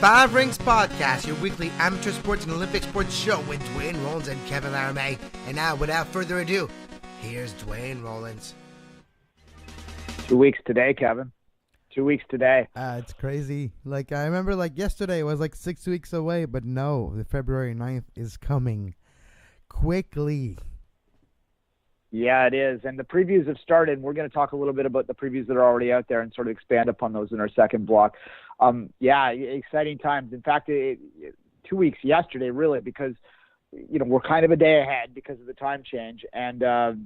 Five Rings Podcast, your weekly amateur sports and Olympic sports show with Duane, Rollins, and Kevin Laramee. And now, without further ado, here's Duane Rollins. 2 weeks today, Kevin. 2 weeks today. It's crazy. I remember yesterday it was 6 weeks away, but no, the February 9th is coming quickly. Yeah, it is. And the previews have started. We're going to talk a little bit about the previews that are already out there and sort of expand upon those in our second block. Exciting times. In fact, 2 weeks yesterday, really, because, we're kind of a day ahead because of the time change. And the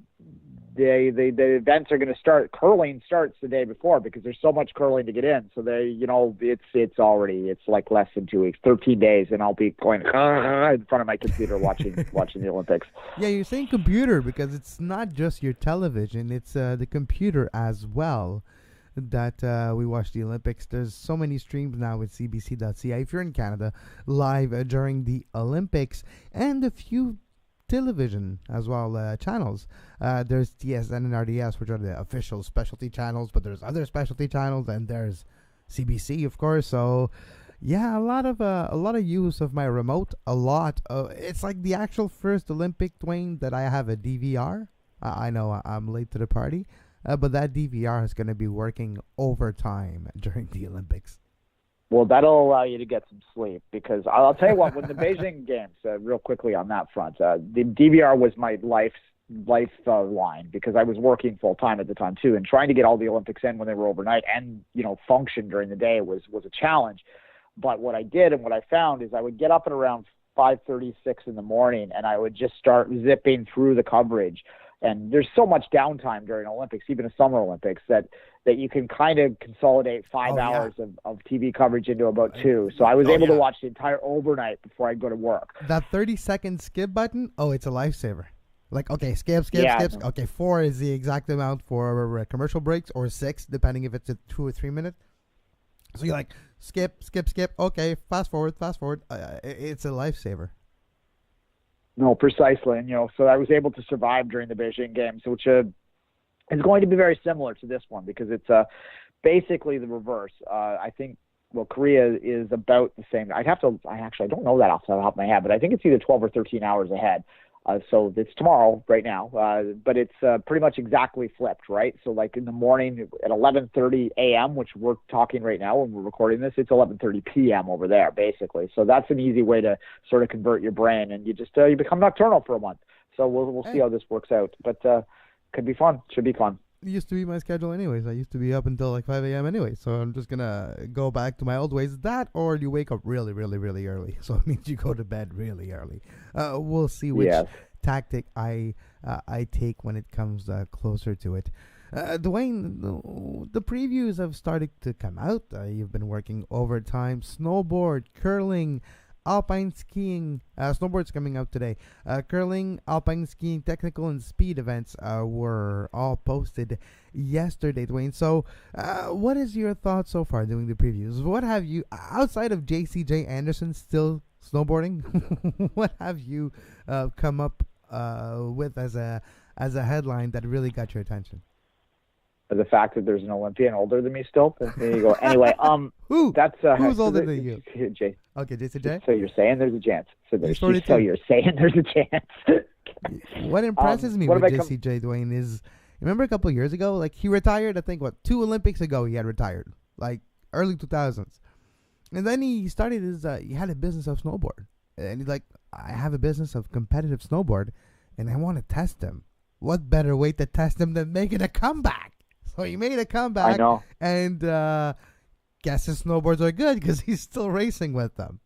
events are going to start. Curling starts the day before because there's so much curling to get in. So it's like less than 2 weeks, 13 days, and I'll be going in front of my computer watching the Olympics. Yeah, you're saying computer because it's not just your television; it's the computer as well that we watch the Olympics. There's so many streams now with CBC.ca if you're in Canada, live during the Olympics, and a few television as well channels. There's TSN and RDS, which are the official specialty channels, but there's other specialty channels, and there's CBC, of course. So yeah, a lot of use of my remote. It's like the actual first Olympic, Duane, that I have a DVR. I know I'm late to the party, but that DVR is going to be working overtime during the Olympics. Well, that'll allow you to get some sleep because I'll tell you what, when the Beijing Games, real quickly on that front, the DVR was my lifeline because I was working full time at the time too, and trying to get all the Olympics in when they were overnight and function during the day was a challenge. But what I did and what I found is I would get up at around 5:36 in the morning and I would just start zipping through the coverage. And there's so much downtime during Olympics, even a Summer Olympics, that you can kind of consolidate 5 hours of TV coverage into about 2. So I was able to watch the entire overnight before I'd go to work. That 30-second skip button, it's a lifesaver. Skip. Okay, 4 is the exact amount for commercial breaks, or 6, depending if it's a 2 or 3 minute. So you're like, skip. Okay, fast forward. It's a lifesaver. No, precisely. And, so I was able to survive during the Beijing Games, which is going to be very similar to this one because it's basically the reverse. I think, Korea is about the same. I don't know that off the top of my head, but I think it's either 12 or 13 hours ahead. So it's tomorrow right now, but it's pretty much exactly flipped, right? So in the morning at 11:30 a.m., which we're talking right now when we're recording this, it's 11:30 p.m. over there, basically. So that's an easy way to sort of convert your brain, and you just you become nocturnal for a month. So we'll see how this works out, but could be fun. Should be fun. It used to be my schedule anyways. I used to be up until 5 a.m. anyway, so I'm just going to go back to my old ways. That or you wake up really, really, really early, so it means you go to bed really early. We'll see which tactic I take when it comes closer to it. Duane, the previews have started to come out. You've been working overtime. Snowboard, curling, alpine skiing, snowboard's coming out today. Curling, alpine skiing, technical and speed events were all posted yesterday, Duane. So, what is your thoughts so far doing the previews? What have you, outside of JCJ Anderson still snowboarding, what have you come up with as a headline that really got your attention? The fact that there's an Olympian older than me still. There you go. Anyway, who's older than you? Jay. Okay, JCJ. So you're saying there's a chance. So you're saying there's a chance. What impresses me with JCJ, Duane, is remember a couple of years ago, he retired. I think 2 Olympics ago he had retired, early 2000s, and then he started he had a business of snowboard, and he's like, I have a business of competitive snowboard, and I want to test him. What better way to test him than making a comeback? So he made a comeback, I know. And guess his snowboards are good because he's still racing with them.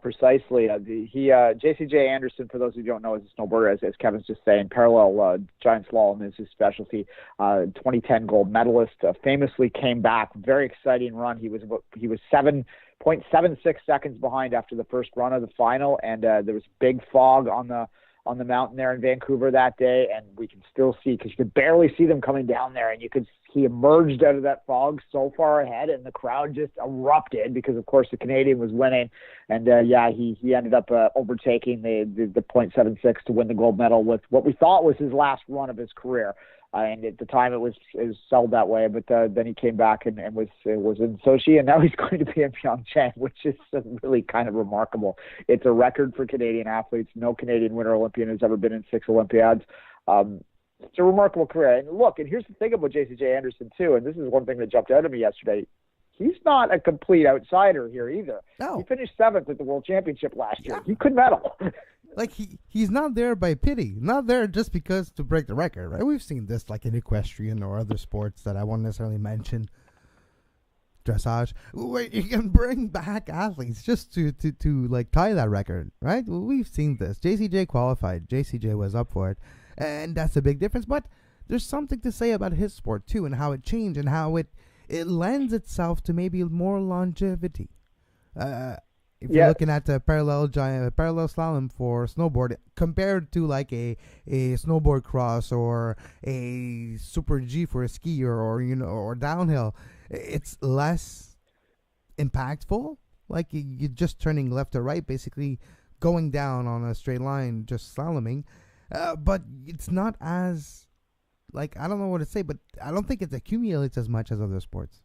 Precisely. JCJ Anderson, for those who don't know, is a snowboarder, as Kevin's just saying. Parallel giant slalom is his specialty. 2010 gold medalist. Famously came back. Very exciting run. He was 7.76 seconds behind after the first run of the final, and there was big fog on the mountain there in Vancouver that day, and we can still see, because you could barely see them coming down there, and he emerged out of that fog so far ahead, and the crowd just erupted because, of course, the Canadian was winning, and he ended up overtaking the .76 to win the gold medal with what we thought was his last run of his career. And at the time, it was sold that way. But then he came back and was in Sochi, and now he's going to be in PyeongChang, which is really kind of remarkable. It's a record for Canadian athletes. No Canadian Winter Olympian has ever been in 6 Olympiads. It's a remarkable career. And look, and here's the thing about JCJ Anderson too, and this is one thing that jumped out at me yesterday. He's not a complete outsider here either. No. He finished 7th at the World Championship last year. He could medal. Like, he's not there by pity. Not there just because to break the record, right? We've seen this, like, in equestrian or other sports that I won't necessarily mention. Dressage. Where you can bring back athletes just to like, tie that record, right? We've seen this. JCJ qualified. JCJ was up for it. And that's a big difference. But there's something to say about his sport, too, and how it changed and how it lends itself to maybe more longevity. If you're looking at the parallel slalom for snowboard compared to like a snowboard cross or a super G for a skier or downhill, it's less impactful. Like you're just turning left or right, basically going down on a straight line, just slaloming. But it's not as, like, I don't know what to say, but I don't think it accumulates as much as other sports.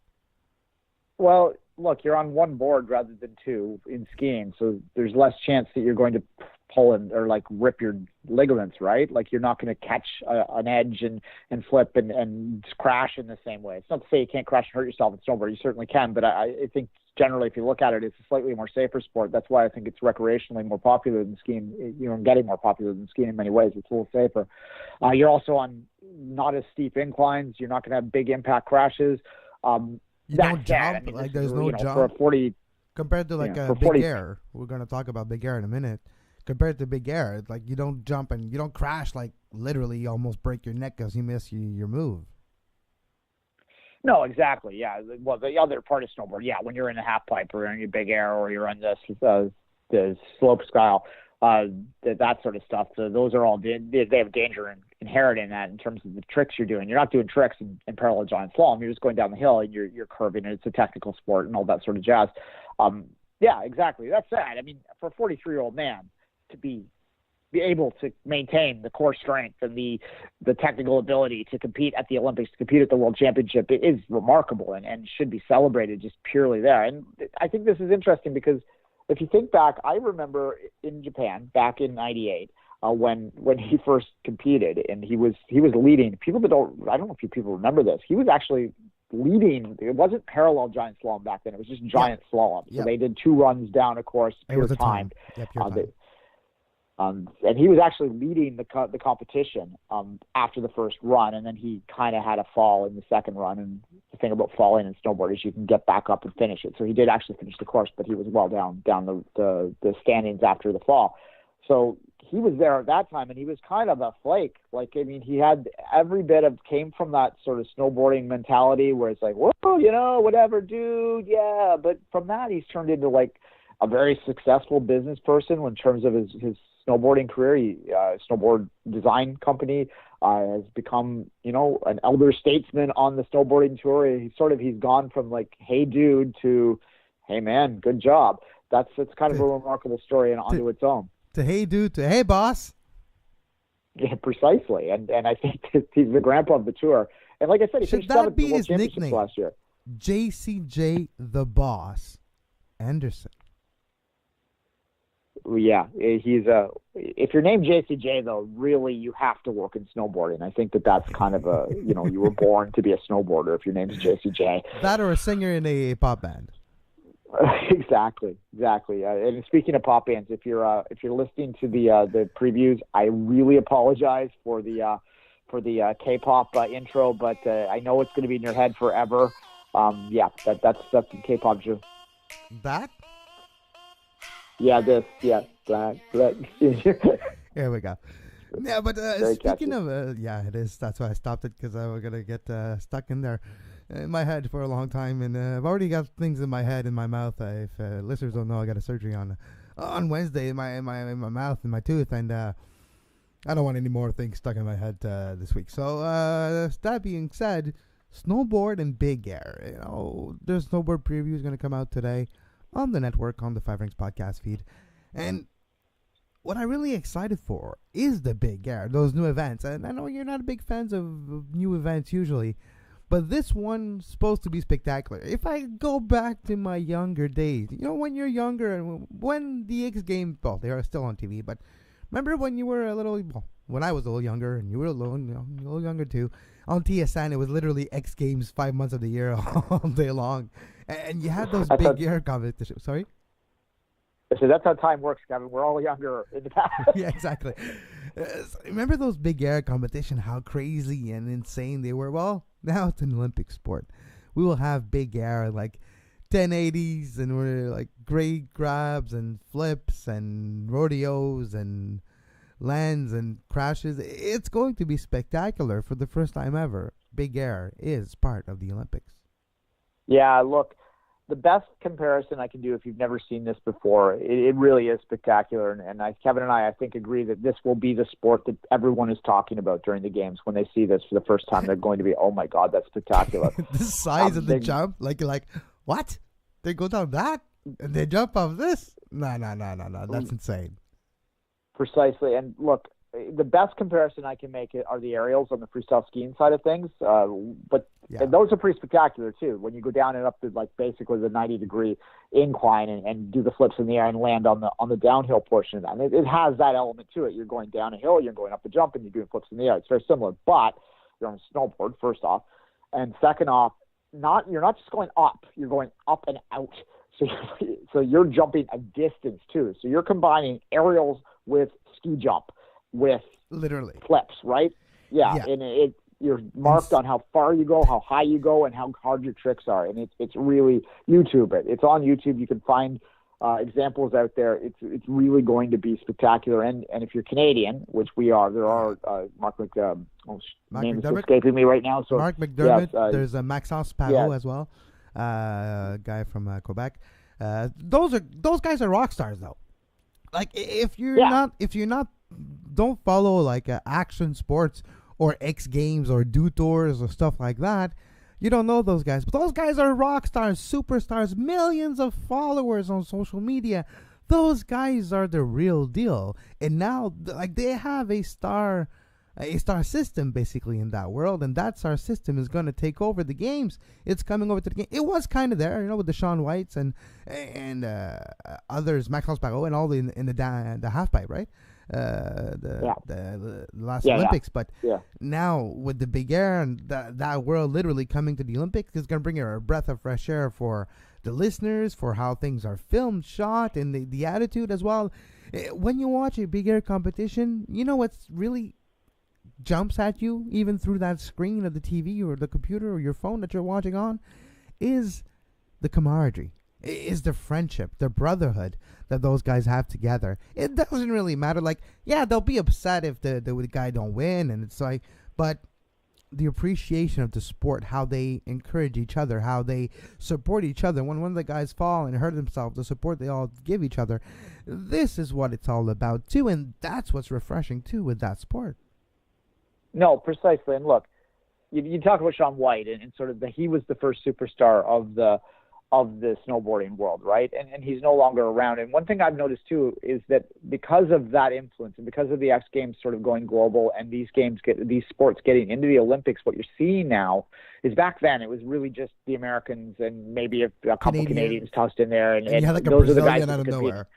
Well, look, you're on one board rather than 2 in skiing, so there's less chance that you're going to pull or like rip your ligaments, right? Like you're not going to catch an edge and flip and crash in the same way. It's not to say you can't crash and hurt yourself in snowboard. You certainly can, but I think generally, if you look at it, it's a slightly more safer sport. That's why I think it's recreationally more popular than skiing. Getting more popular than skiing in many ways. It's a little safer. You're also on not as steep inclines. You're not going to have big impact crashes. You don't jump, like there's no jump. For a 40, compared to like a big air, we're going to talk about big air in a minute. Compared to big air, it's like you don't jump and you don't crash, like literally you almost break your neck because you miss your move. No, exactly. Yeah. Well, the other part of snowboard, when you're in a half pipe or in your big air or you're on the slope style, that sort of stuff. So those are all they have danger inherent in that in terms of the tricks you're doing. You're not doing tricks in parallel giant slalom. You're just going down the hill and you're curving, and it's a technical sport and all that sort of jazz. Yeah, exactly. That said, I mean, for a 43-year-old man to be able to maintain the core strength and the technical ability to compete at the Olympics, to compete at the World Championship, it is remarkable and should be celebrated just purely there. And I think this is interesting because if you think back, I remember in Japan back in '98 when he first competed, and he was leading. I don't know if people remember this. He was actually leading. It wasn't parallel giant slalom back then. It was just giant slalom. So they did 2 runs down a course, pure timed. Pure time. And he was actually leading the competition after the first run, and then he kind of had a fall in the second run. And the thing about falling in snowboard is you can get back up and finish it. So he did actually finish the course, but he was well down the standings after the fall. So he was there at that time, and he was kind of a flake. Like, I mean, he had every bit of came from that sort of snowboarding mentality where it's like, whoa, whatever, dude, yeah. But from that, he's turned into like a very successful business person in terms of his snowboarding career. Snowboard design company has become, an elder statesman on the snowboarding tour. He's gone from like, hey dude, to hey man, good job. It's kind of a remarkable story and onto its own. To hey dude, to hey boss. Yeah, precisely. And I think that he's the grandpa of the tour. And like I said, he finished 7th at the World Championships last year. JCJ the Boss Anderson. Yeah, he's if you're named JCJ, though, really you have to work in snowboarding. I think that's kind of you were born to be a snowboarder if your name's JCJ. That or a singer in a pop band. Exactly. And speaking of pop bands, if you're listening to the previews, I really apologize for the K-pop intro, but I know it's going to be in your head forever. That's some K-pop. That. Yeah, black. Here we go. Yeah, but speaking of, it is. That's why I stopped it, because I was going to get stuck in there in my head for a long time. And I've already got things in my head, in my mouth. If listeners don't know, I got a surgery on Wednesday in my mouth and my tooth. And I don't want any more things stuck in my head this week. So that being said, snowboard and big air. There's snowboard preview is going to come out today on the network, on the Five Rings podcast feed. And what I'm really excited for is the big air, those new events. And I know you're not a big fans of new events usually, but this one's supposed to be spectacular. If I go back to my younger days, when you're younger and when the X Games, well, they are still on TV, but remember when you were a little, well, when I was a little younger and you were a little younger too, on TSN, it was literally X Games 5 months of the year all day long. And you had those big air competitions. Sorry? So that's how time works, Kevin. We're all younger in the past. Yeah, exactly. Remember those big air competition, how crazy and insane they were? Well, now it's an Olympic sport. We will have big air like 1080s and we're like great grabs and flips and rodeos and lands and crashes. It's going to be spectacular for the first time ever. Big air is part of the Olympics. Yeah, look, the best comparison I can do if you've never seen this before, it really is spectacular. And Kevin and I think, agree that this will be the sport that everyone is talking about during the games. When they see this for the first time, they're going to be, oh, my God, that's spectacular. The size of the jump, like, what? They go down that? And they jump off this? No. That's insane. Precisely. And look, the best comparison I can make are the aerials on the freestyle skiing side of things. And those are pretty spectacular too. When you go down and up to like basically the 90-degree incline and do the flips in the air and land on the downhill portion of that. And it has that element to it. You're going down a hill, you're going up the jump, and you're doing flips in the air. It's very similar, but you're on a snowboard, first off. And second off, you're not just going up, you're going up and out. So you're jumping a distance too. So you're combining aerials with ski jump, with literally flips, right? Yeah. And you're marked on how far you go, how high you go, and how hard your tricks are. And it's really YouTube it. It's on YouTube. You can find examples out there. It's really going to be spectacular. And if you're Canadian, which we are, there are Mark name is escaping me right now. So Mark McDermott. Yes, there's a Maxence Parot as well, guy from Quebec. Those guys are rock stars though. Like if you're not don't follow like action sports or X Games or Do Tours or stuff like that, you don't know those guys. But those guys are rock stars, superstars, millions of followers on social media. Those guys are the real deal. And now, like, they have a star system basically in that world, and that star system is going to take over the games. It's coming over to the game. It was kind of there, with the Shaun Whites and others, Maxence Parot and all in the half pipe, right? The last Olympics, but now with the big air and that world literally coming to the Olympics is going to bring a breath of fresh air for the listeners, for how things are filmed, shot, and the attitude as well. When you watch a big air competition, what's really jumps at you even through that screen of the TV or the computer or your phone that you're watching on is the camaraderie. Is the friendship, the brotherhood that those guys have together. It doesn't really matter. Like, they'll be upset if the guy don't win, and it's like, but the appreciation of the sport, how they encourage each other, how they support each other. When one of the guys fall and hurt himself, the support they all give each other. This is what it's all about too, and that's what's refreshing too with that sport. No, precisely. And look, you talk about Shaun White and sort of he was the first superstar of the snowboarding world, right? And he's no longer around. And one thing I've noticed too is that because of that influence and because of the X Games sort of going global and these sports getting into the Olympics, what you're seeing now is back then it was really just the Americans and maybe a couple Canadians tossed in there, and you had like a those Brazilian are the guys out of nowhere.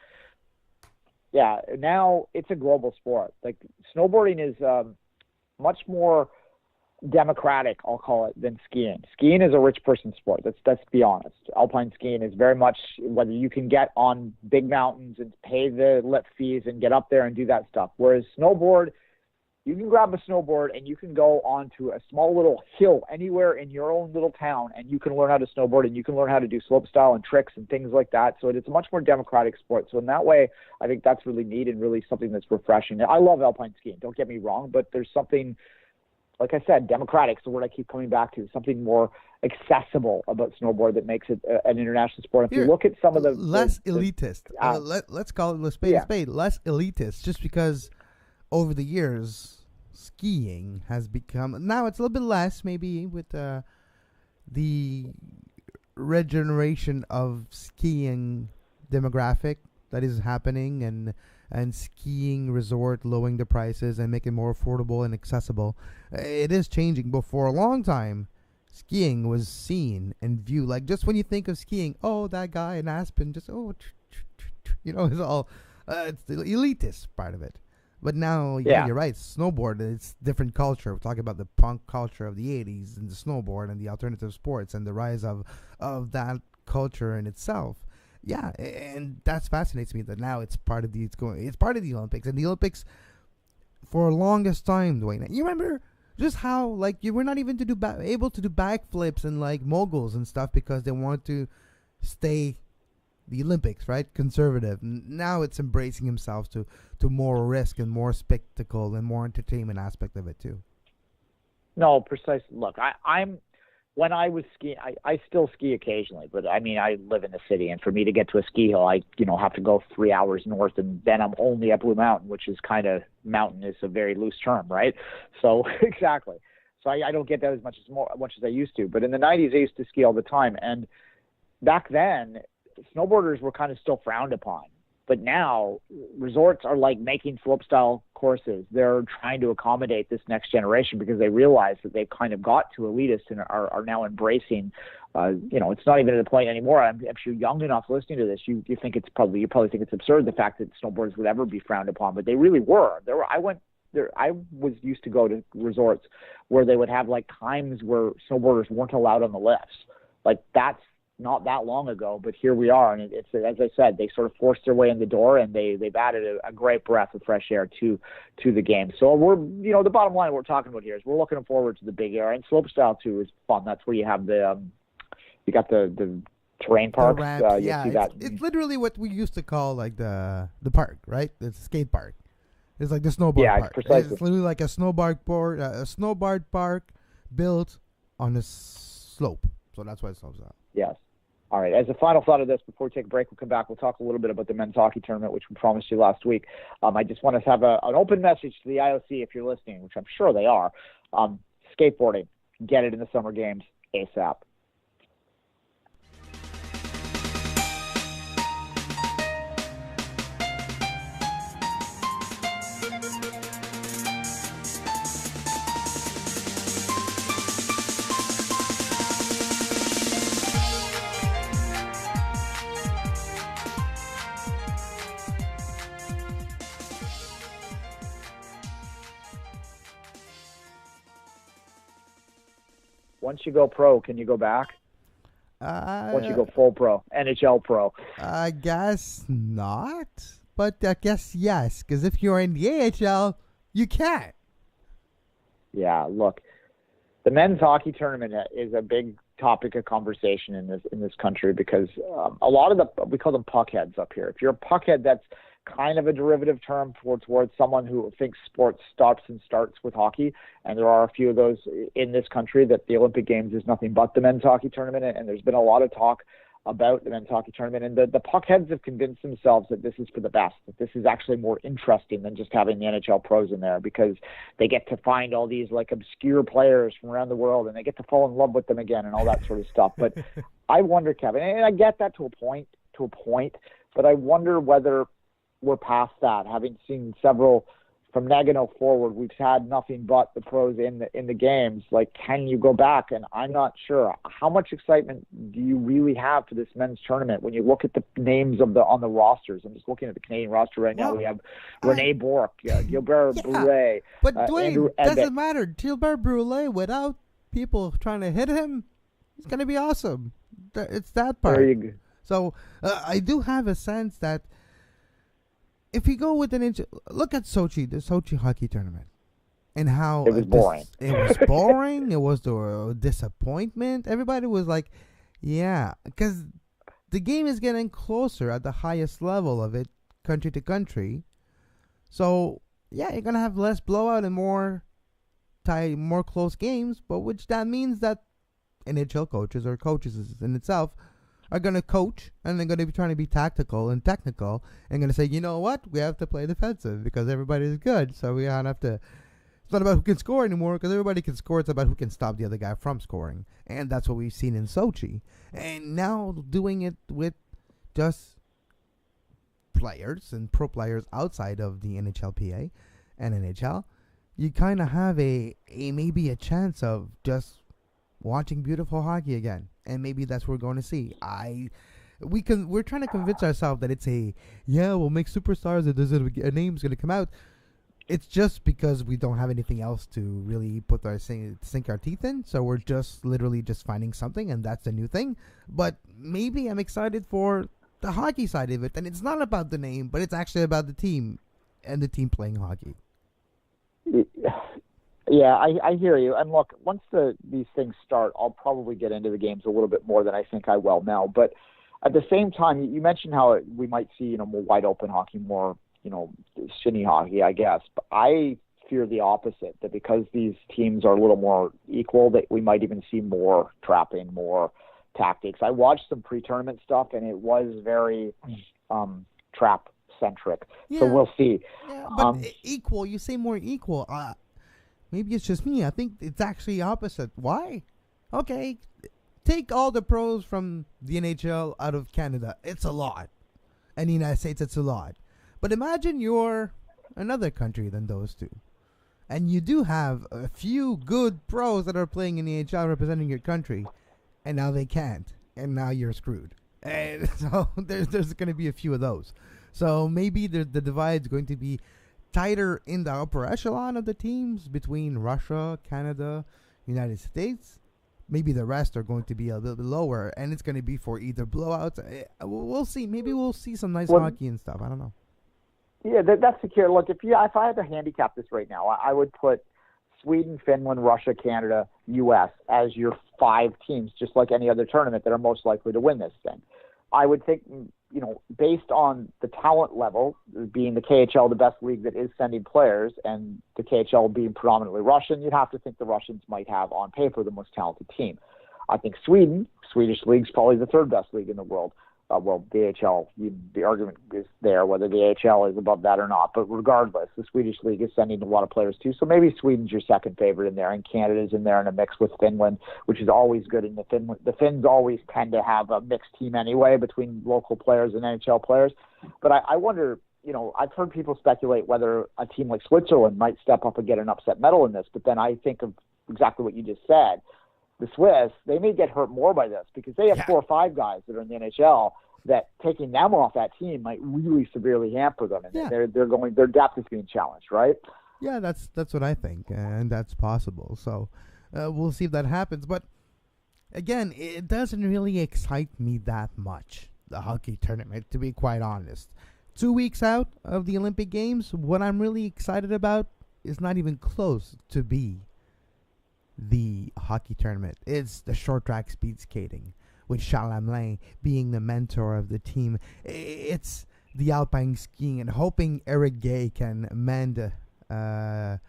Yeah, now it's a global sport. Like snowboarding is much more democratic, I'll call it, than skiing. Skiing is a rich person sport. Let's be honest. Alpine skiing is very much whether you can get on big mountains and pay the lip fees and get up there and do that stuff. Whereas snowboard, you can grab a snowboard and you can go onto a small little hill anywhere in your own little town and you can learn how to snowboard and you can learn how to do slope style and tricks and things like that. So it's a much more democratic sport. So in that way, I think that's really neat and really something that's refreshing. I love alpine skiing, don't get me wrong, but there's something, like I said, democratic is the word I keep coming back to, something more accessible about snowboard that makes it an international sport. If you look at some of the... Less elitist. Let's call it a spade. Less elitist, just because over the years, skiing has become... Now it's a little bit less, maybe, with the regeneration of skiing demographic that is happening and and skiing resort lowering the prices and making it more affordable and accessible. It is changing, but for a long time, skiing was seen and viewed like, just when you think of skiing, oh, that guy in Aspen, just it's all it's the elitist part of it. But now, yeah, you're right. Snowboard, it's different culture. We're talking about the punk culture of the 80s and the snowboard and the alternative sports and the rise of that culture in itself. Yeah, and that fascinates me that now it's part of the Olympics. And the Olympics, for the longest time, Duane, you remember just how, like, you were not even able to do backflips and, like, moguls and stuff because they want to stay the Olympics, right? Conservative. Now it's embracing themselves to more risk and more spectacle and more entertainment aspect of it too. No, precisely. Look, when I was skiing, I still ski occasionally, but I mean, I live in the city, and for me to get to a ski hill, I have to go 3 hours north, and then I'm only at Blue Mountain, which is kind of, mountain is a very loose term, right? So exactly. So I don't get that as much as I used to. But in the 90s, I used to ski all the time, and back then, snowboarders were kind of still frowned upon. But now resorts are like making slopestyle courses. They're trying to accommodate this next generation because they realize that they've kind of got to elitist and are now embracing. It's not even at the point anymore. I'm sure young enough listening to this, you probably think it's absurd, the fact that snowboarders would ever be frowned upon, but they really were. I was used to go to resorts where they would have like times where snowboarders weren't allowed on the lifts. Like, that's not that long ago, but here we are, and it's, as I said, they sort of forced their way in the door, and they've added a great breath of fresh air to the game. So we're, the bottom line we're talking about here is we're looking forward to the big air, and slopestyle too is fun. That's where you have you got the terrain parks. It's literally what we used to call like the park, right? It's a skate park. It's like the snowboard park. Precisely. It's literally like a snowboard park built on a slope. So that's why it's slopestyle. Yes. All right. As a final thought of this, before we take a break, we'll come back. We'll talk a little bit about the men's hockey tournament, which we promised you last week. I just want to have an open message to the IOC, if you're listening, which I'm sure they are. Skateboarding, get it in the summer games ASAP. Once you go pro, can you go back? Once you go full pro, NHL pro? I guess not, but I guess yes, because if you're in the AHL, you can't. Yeah, look, the men's hockey tournament is a big topic of conversation in this country because a lot of we call them puckheads up here. If you're a puckhead, that's kind of a derivative term towards someone who thinks sports stops and starts with hockey, and there are a few of those in this country, that the Olympic Games is nothing but the men's hockey tournament, and there's been a lot of talk about the men's hockey tournament, and the puckheads have convinced themselves that this is for the best, that this is actually more interesting than just having the NHL pros in there, because they get to find all these like obscure players from around the world, and they get to fall in love with them again and all that sort of stuff. But I wonder, Kevin, and I get that to a point, but I wonder whether we're past that. Having seen several from Nagano forward, we've had nothing but the pros in the games. Like, can you go back? And I'm not sure. How much excitement do you really have for this men's tournament when you look at the names on the rosters? I'm just looking at the Canadian roster right now. We have Rene Bourque, Gilbert Brulé. But Duane, doesn't matter. Gilbert Brulé, without people trying to hit him, it's going to be awesome. It's that part. There you go. So I do have a sense that if you go with look at Sochi, the Sochi hockey tournament, and how it was boring. It was boring. It was the disappointment. Everybody was like, yeah, because the game is getting closer at the highest level of it, country to country. So, yeah, you're going to have less blowout and more close games, but which that means that NHL coaches or coaches in itself are going to coach, and they're going to be trying to be tactical and technical, and going to say, you know what, we have to play defensive because everybody's good, so we don't have to. It's not about who can score anymore because everybody can score. It's about who can stop the other guy from scoring, and that's what we've seen in Sochi. And now doing it with just players and pro players outside of the NHLPA and NHL, you kind of have maybe a chance of just watching beautiful hockey again, and maybe that's what we're going to see. We're trying to convince ourselves that we'll make superstars and there's a name's going to come out. It's just because we don't have anything else to really sink our teeth in, so we're just literally just finding something, and that's the new thing. But maybe I'm excited for the hockey side of it, and it's not about the name, but it's actually about the team and the team playing hockey. Yeah, I hear you. And look, once these things start, I'll probably get into the games a little bit more than I think I will now. But at the same time, you mentioned how we might see, more wide open hockey, more, shinny hockey, I guess. But I fear the opposite, that because these teams are a little more equal, that we might even see more trapping, more tactics. I watched some pre-tournament stuff, and it was very trap-centric. Yeah. So we'll see. Yeah, but equal, you say more equal. Maybe it's just me. I think it's actually opposite. Why? Okay, take all the pros from the NHL out of Canada. It's a lot. And the United States, it's a lot. But imagine you're another country than those two. And you do have a few good pros that are playing in the NHL representing your country. And now they can't. And now you're screwed. And so there's going to be a few of those. So maybe the divide's going to be tighter in the upper echelon of the teams between Russia, Canada, United States. Maybe the rest are going to be a little bit lower, and it's going to be for either blowouts. We'll see. Maybe we'll see some nice hockey and stuff. I don't know. Yeah, that's secure. Look, if I had to handicap this right now, I would put Sweden, Finland, Russia, Canada, U.S. as your 5 teams, just like any other tournament, that are most likely to win this thing. I would think, based on the talent level, being the KHL the best league that is sending players, and the KHL being predominantly Russian, you'd have to think the Russians might have, on paper, the most talented team. I think Swedish league's probably the 3rd best league in the world. The AHL, the argument is there whether the AHL is above that or not. But regardless, the Swedish league is sending a lot of players too. So maybe Sweden's your second favorite in there, and Canada's in there in a mix with Finland, which is always good. And the Finns always tend to have a mixed team anyway between local players and NHL players. But I wonder, I've heard people speculate whether a team like Switzerland might step up and get an upset medal in this. But then I think of exactly what you just said. The Swiss, they may get hurt more by this because they have 4 or 5 guys that are in the NHL that taking them off that team might really severely hamper them, and their depth is being challenged, right? Yeah, that's what I think, and that's possible. So we'll see if that happens. But again, it doesn't really excite me that much, the hockey tournament, to be quite honest. 2 weeks out of the Olympic Games, what I'm really excited about is not even close to be the hockey tournament. It's the short track speed skating, with Chalamet being the mentor of the team. It's the alpine skiing, and hoping Eric Gay can mend can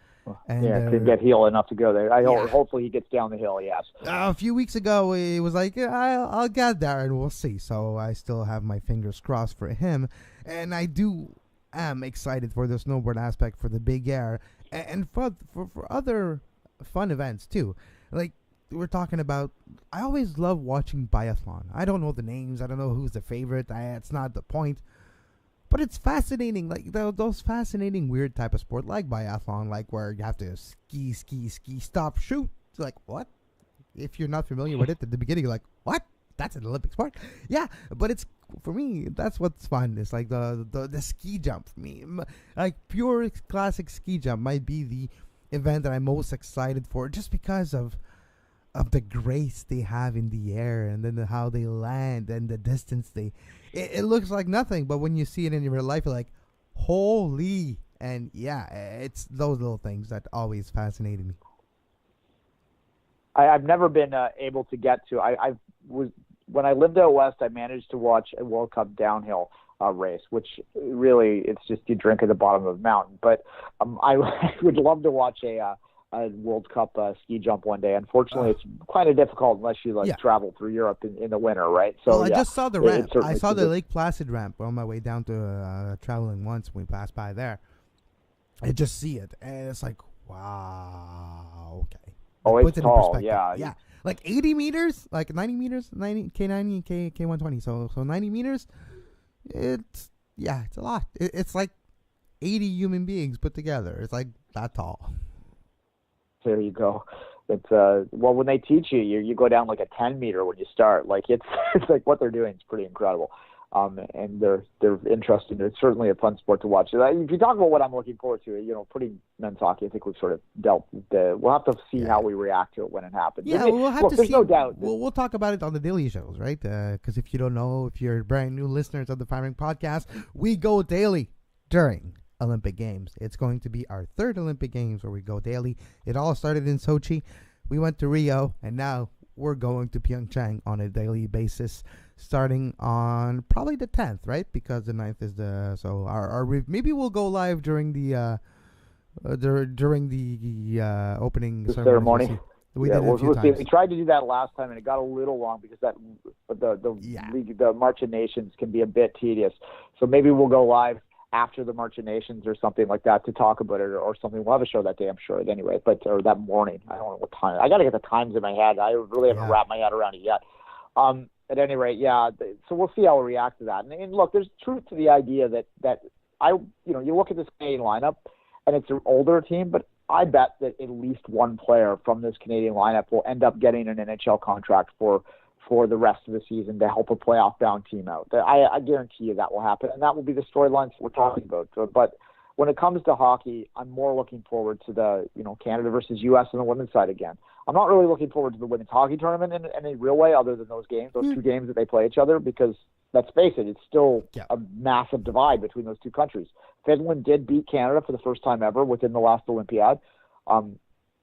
get heel enough to go there. Hopefully he gets down the hill, yes. A few weeks ago, he was like, I'll get there, and we'll see. So I still have my fingers crossed for him. And I am excited for the snowboard aspect, for the big air, and for other fun events too. Like we're talking about, I always love watching biathlon. I don't know the names. I don't know who's the favorite. It's not the point. But it's fascinating, like those fascinating weird type of sport like biathlon, like where you have to ski, stop, shoot. It's like, what? If you're not familiar with it at the beginning, you're like, what? That's an Olympic sport? Yeah, but it's, for me, that's what's fun. It's like the ski jump for me. Like pure classic ski jump might be the event that I'm most excited for, just because of the grace they have in the air, and then how they land, and the distance it looks like nothing, but when you see it in real life, you're like, holy. And yeah, it's those little things that always fascinated me. I've never been able to get to. When I lived out west, I managed to watch a World Cup downhill race, which really, it's just you drink at the bottom of a mountain. But I would love to watch a World Cup ski jump one day. Unfortunately, it's kind of difficult unless you travel through Europe in the winter, right? So I just saw the ramp. I saw the Lake Placid ramp on my way down to traveling once. We passed by there. I just see it, and it's like, wow, okay. Oh, it's tall, yeah. Like 80 meters, like 90 meters, K90, K120. So 90 meters, it's Yeah, it's a lot. It's like 80 human beings put together. It's like that tall. There you go. It's well, when they teach you go down like a 10 meter when you start. Like it's like what they're doing is pretty incredible. And they're interesting. It's certainly a fun sport to watch. If you talk about what I'm looking forward to, putting men's hockey, I think we've sort of dealt with we'll have to see how we react to it when it happens. Yeah, we'll have to see. There's no doubt. We'll talk about it on the daily shows, right? Because if you don't know, if you're brand new listeners of the Firing Podcast, we go daily during Olympic Games. It's going to be our third Olympic Games where we go daily. It all started in Sochi. We went to Rio, and now we're going to PyeongChang on a daily basis, starting on probably the 10th, right? Because the 9th is maybe we'll go live during the opening ceremony. We tried to do that last time, and it got a little long because the March of Nations can be a bit tedious. So maybe we'll go live after the March of Nations or something like that to talk about it or something. We'll have a show that day, I'm sure, anyway, or that morning. I don't know what time. I got to get the times in my head. I really haven't wrapped my head around it yet. At any rate, so we'll see how we react to that. And look, there's truth to the idea that you look at this Canadian lineup, and it's an older team, but I bet that at least one player from this Canadian lineup will end up getting an NHL contract for the rest of the season to help a playoff-bound team out. I guarantee you that will happen, and that will be the storylines we're talking about. But when it comes to hockey, I'm more looking forward to the Canada versus U.S. on the women's side again. I'm not really looking forward to the women's hockey tournament in any real way other than those games, those two games that they play each other, because let's face it, it's still a massive divide between those two countries. Finland did beat Canada for the first time ever within the last Olympiad. The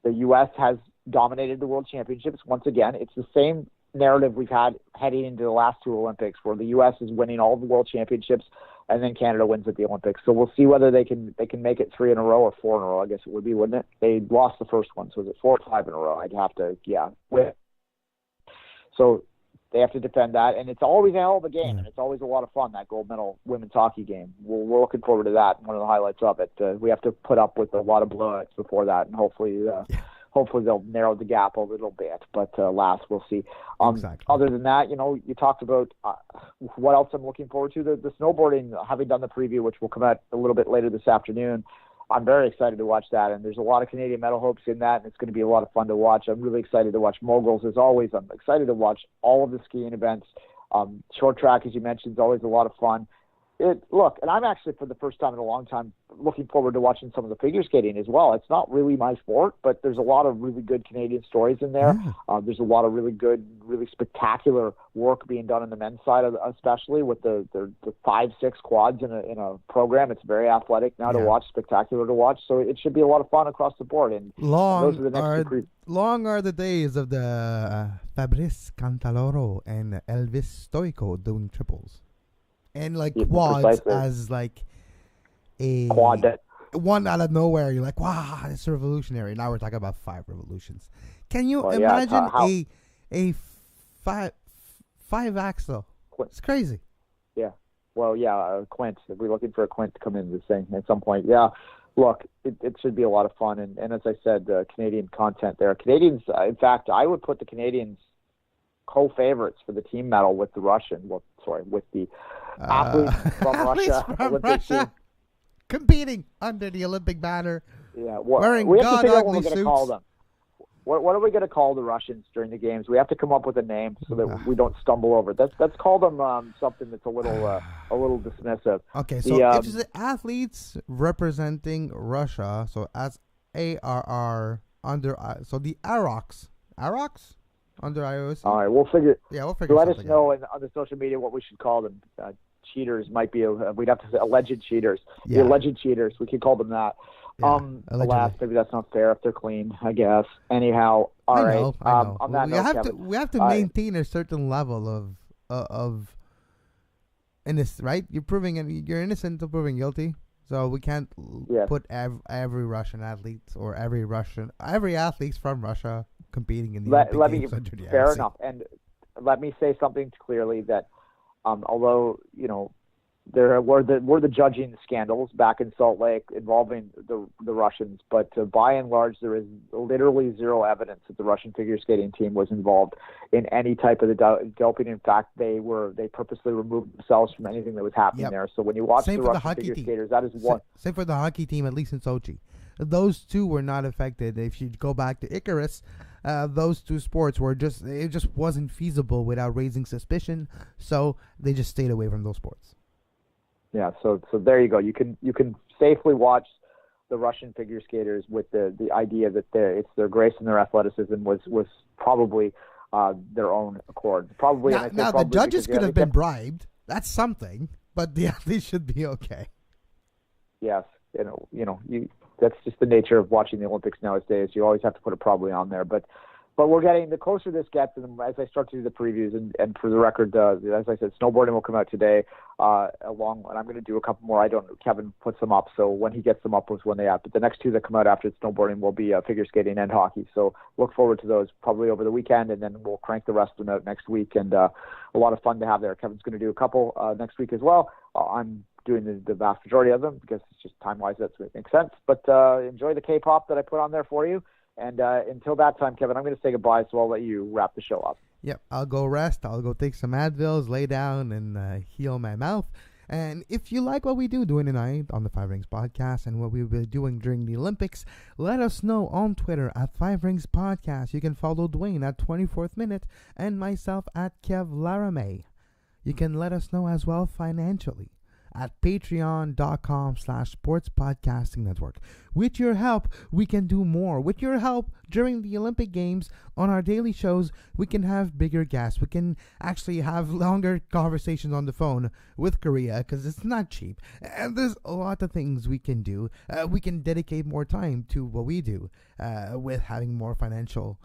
U.S. has dominated the World Championships once again. It's the same narrative we've had heading into the last two Olympics, where the U.S. is winning all the World Championships, and then Canada wins at the Olympics. So we'll see whether they can make it 3 in a row or 4 in a row. I guess it would be, wouldn't it? They lost the first one, so was it 4 or 5 in a row? I'd have to, win. So they have to defend that, and it's always a hell of a game, and it's always a lot of fun, that gold medal women's hockey game. We're looking forward to that. One of the highlights of it. We have to put up with a lot of blowouts before that, and hopefully they'll narrow the gap a little bit. But last, we'll see. Exactly. Other than that, you talked about what else I'm looking forward to. The snowboarding, having done the preview, which will come out a little bit later this afternoon, I'm very excited to watch that. And there's a lot of Canadian medal hopes in that, and it's going to be a lot of fun to watch. I'm really excited to watch moguls, as always. I'm excited to watch all of the skiing events. Short track, as you mentioned, is always a lot of fun. And I'm actually, for the first time in a long time, looking forward to watching some of the figure skating as well. It's not really my sport, but there's a lot of really good Canadian stories in there. There's a lot of really good, really spectacular work being done on the men's side, especially with the 5-6 quads in a program. It's very athletic now to watch, spectacular to watch. So it should be a lot of fun across the board. And those are the next long are the days of the Fabrice Cantaloro and Elvis Stoico doing triples. And quads as like a quad one out of nowhere. You're like, wow, it's revolutionary. Now we're talking about 5 revolutions. Can you imagine a five axle? It's crazy. Yeah. Well, Quint. We're looking for a Quint to come into this thing at some point. Yeah. Look, it should be a lot of fun. And as I said, Canadian content there. Canadians, in fact, I would put the Canadians co-favorites for the team medal with the with the athletes from Russia. Olympic team. Competing under the Olympic banner. Yeah, wearing we have to figure out what we're suits. going to call them. What are we going to call the Russians during the games? We have to come up with a name so that we don't stumble over it. Let's call them something that's a little dismissive. Okay, so it's the athletes representing Russia. So as ARR under so the AROX under IOC. All right, we'll figure. Yeah, we'll figure. Let us know on the social media what we should call them. Cheaters might be. We'd have to say alleged cheaters. Yeah. The alleged cheaters. We could call them that. Alas, maybe that's not fair if they're clean. I guess. Anyhow, all right. I know. On that note, we have to maintain a certain level of innocence, right? You're innocent until proven guilty. So we can't put every Russian athlete or every athlete from Russia competing in the Olympic Games under the fair IOC. enough. And let me say something clearly that although there were the judging scandals back in Salt Lake involving the Russians, but by and large, there is literally zero evidence that the Russian figure skating team was involved in any type of the doping. In fact, they purposely removed themselves from anything that was happening there. So when you watch the Russian figure skaters, that is one. Same for the hockey team, at least in Sochi. Those two were not affected. If you go back to Icarus, those two sports it just wasn't feasible without raising suspicion, so they just stayed away from those sports. Yeah, so there you go. You can safely watch the Russian figure skaters with the idea that it's their grace and their athleticism was probably their own accord. Probably. Now the judges could have been bribed. That's something, but the athletes should be okay. Yes, that's just the nature of watching the Olympics nowadays. You always have to put it probably on there, but we're getting, the closer this gets, and as I start to do the previews, and for the record, as I said, snowboarding will come out today, and I'm going to do a couple more. Kevin puts them up, so when he gets them up was when they have. But the next two that come out after snowboarding will be figure skating and hockey. So look forward to those probably over the weekend, and then we'll crank the rest of them out next week, and a lot of fun to have there. Kevin's going to do a couple next week as well. I'm doing the vast majority of them because it's just time-wise that's what makes sense. But enjoy the K-pop that I put on there for you. And until that time, Kevin, I'm going to say goodbye, so I'll let you wrap the show up. Yep, I'll go rest. I'll go take some Advils, lay down, and heal my mouth. And if you like what we do, Duane and I, on the Five Rings Podcast, and what we've been doing during the Olympics, let us know on Twitter at Five Rings Podcast. You can follow Duane at 24th Minute and myself at Kev Laramee. You can let us know as well financially at patreon.com/sportspodcastingnetwork. With your help, we can do more. With your help, during the Olympic Games, on our daily shows, we can have bigger guests. We can actually have longer conversations on the phone with Korea, because it's not cheap. And there's a lot of things we can do. We can dedicate more time to what we do with having more financial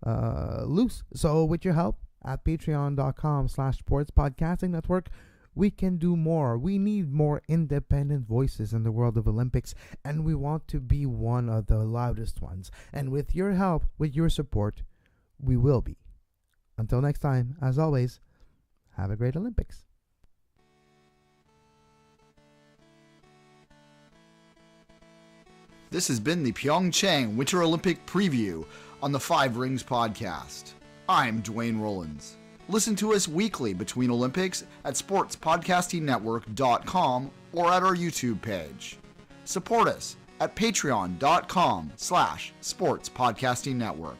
loose. So with your help, at patreon.com/sportspodcastingnetwork, we can do more. We need more independent voices in the world of Olympics, and we want to be one of the loudest ones. And with your help, with your support, we will be. Until next time, as always, have a great Olympics. This has been the PyeongChang Winter Olympic Preview on the Five Rings Podcast. I'm Duane Rollins. Listen to us weekly between Olympics at sportspodcastingnetwork.com or at our YouTube page. Support us at patreon.com/sportspodcastingnetwork.